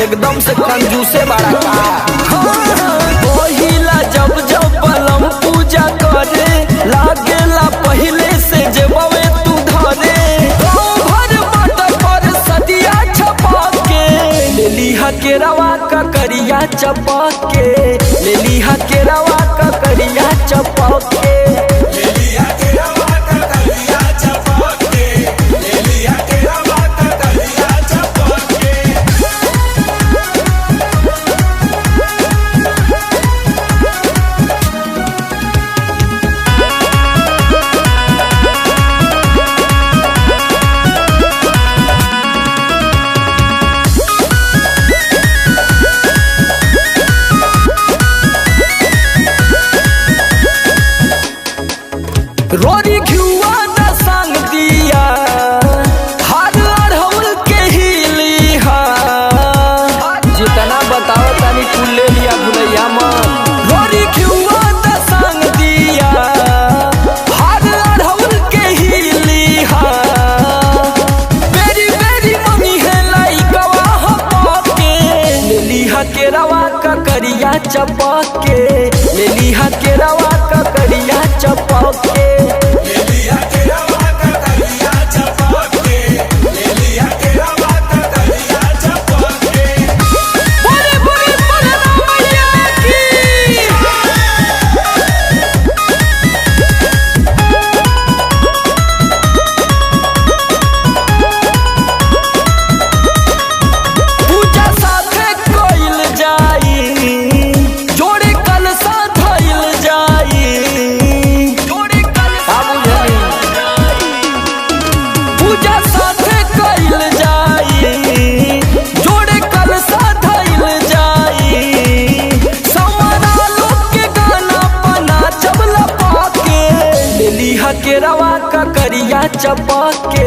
एकदम से कंजूसे बड़ा का पहिला जब जब बलम पूजा करे लागेला पहले से जेबवे तू धरे भर मट पर सदिया छपा के ले लिहा के रवा का करिया चपा के ले लिहा के रवा का करिया चपा के रोरी घुआ न संग दिया हर अढ़ौल के हिली जितना बताओ तनी तू ले लिया भुलैया मन रोरी घुआ न संग दिया हर अढ़ौल के हिली बेरी बेरी मम्मी है लाई गवाह पाके ले लिहा के रवा का करिया चपा के ले लिहा के रवा का करिया चपा के के रवा का करिया चपा के